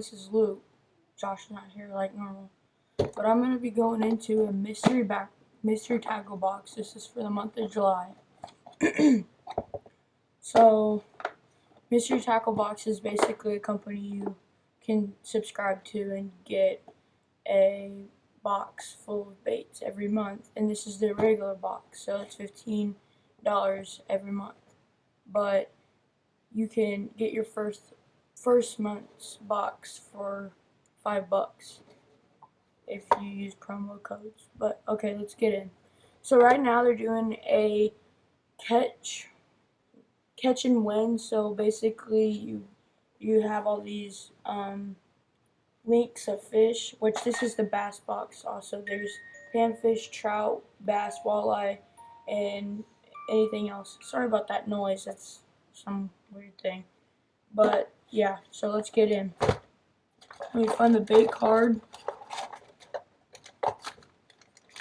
this is Luke. Josh is not here like normal. But I'm going to be going into a mystery tackle box. This is for the month of July. So, Mystery Tackle Box is basically a company you can subscribe to and get a box full of baits every month. And this is the regular box, so it's $15 every month. But you can get your first month's box for $5 if you use promo codes. But okay, let's get in. So right now they're doing a catch and win. So basically you have all these links of fish, which this is the bass box. Also there's panfish, trout, bass, walleye, and anything else. Sorry about that noise, that's some weird thing. But yeah, so let's get in. Let me find the bait card.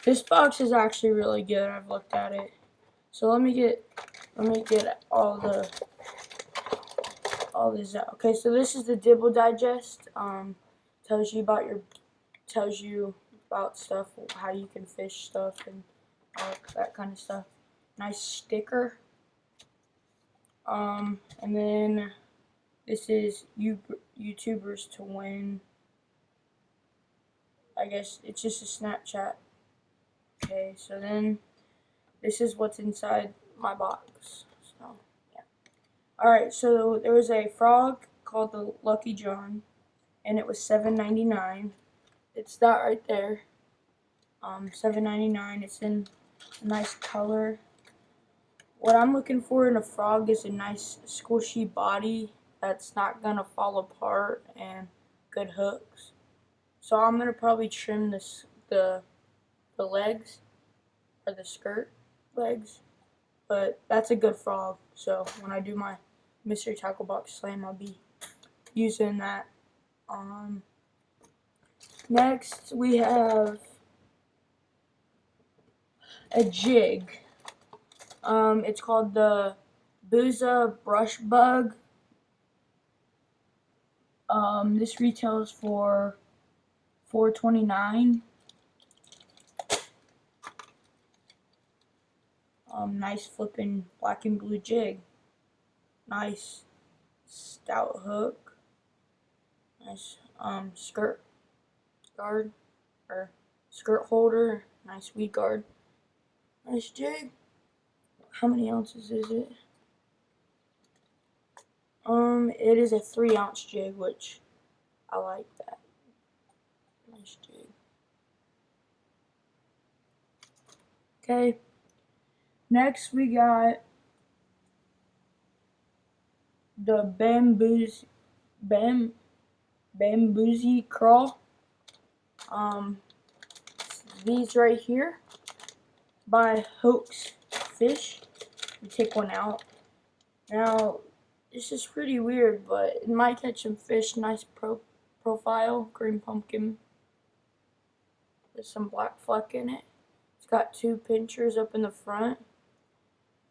This box is actually really good. I've looked at it. So let me get all this out. Okay, so this is the Dibble Digest. Tells you about stuff, how you can fish stuff and all that kind of stuff. Nice sticker. And then this is YouTubers to win. I guess it's just a Snapchat. Okay, so then this is what's inside my box. So yeah. Alright, so there was a frog called the Lucky John, and it was $7.99. It's that right there. $7.99. It's in a nice color. What I'm looking for in a frog is a nice squishy body that's not gonna fall apart and good hooks. So I'm gonna probably trim the legs or the skirt legs, but that's a good frog. So when I do my mystery tackle box slam, I'll be using that. Next we have a jig. It's called the Booza Brush Bug. This retails for $4.29. Nice flipping black and blue jig. Nice stout hook. Nice skirt guard or skirt holder. Nice weed guard. Nice jig. How many ounces is it? It is a 3-ounce jig, which I like that. Nice jig. Okay. Next we got the Bamboozy Crawl. These right here by Hoax Fish. You take one out. Now, this is pretty weird, but it might catch some fish. Nice profile, green pumpkin. There's some black fleck in it. It's got 2 pinchers up in the front.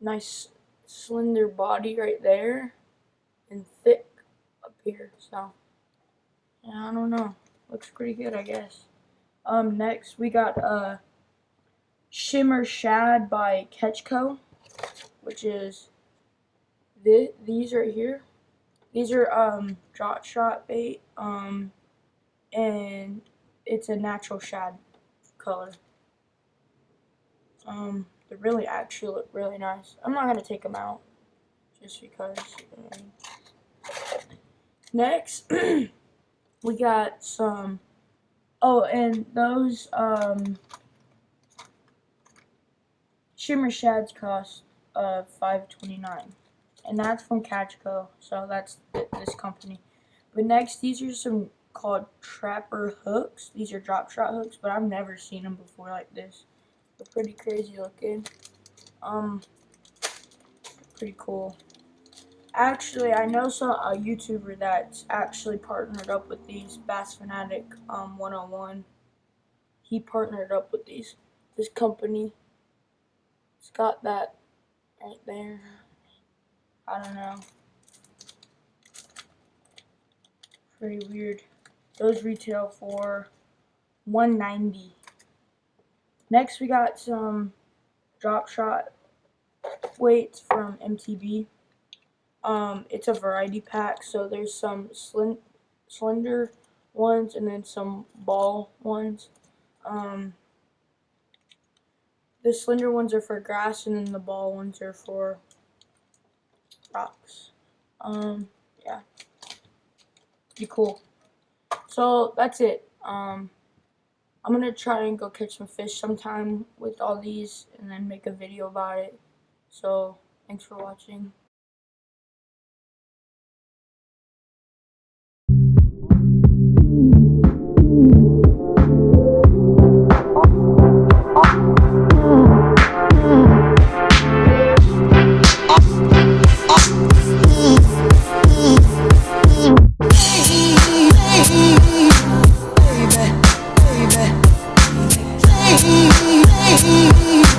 Nice slender body right there. And thick up here. So, yeah, I don't know. Looks pretty good, I guess. Next we got Shimmer Shad by Catchco, which is these right here. These are drop shot bait, and it's a natural shad color. They really actually look really nice. I'm not gonna take them out just because. Next, we got some. Oh, and those Shimmer Shads cost $5.29, and that's from Catchco. So that's this company. But next, these are some called Trapper hooks. These are drop shot hooks, but I've never seen them before like this. They're pretty crazy looking. Pretty cool. Actually, I know a YouTuber that's actually partnered up with these, Bass Fanatic 101. He partnered up with this company. It's got that right there. I don't know. Pretty weird. Those retail for $190. Next, we got some drop shot weights from MTB. It's a variety pack, so there's some slender ones and then some ball ones. The slender ones are for grass, and then the ball ones are for rocks. Yeah, pretty cool. So that's it. I'm gonna try and go catch some fish sometime with all these, and then make a video about it. So thanks for watching. Baby, baby, baby.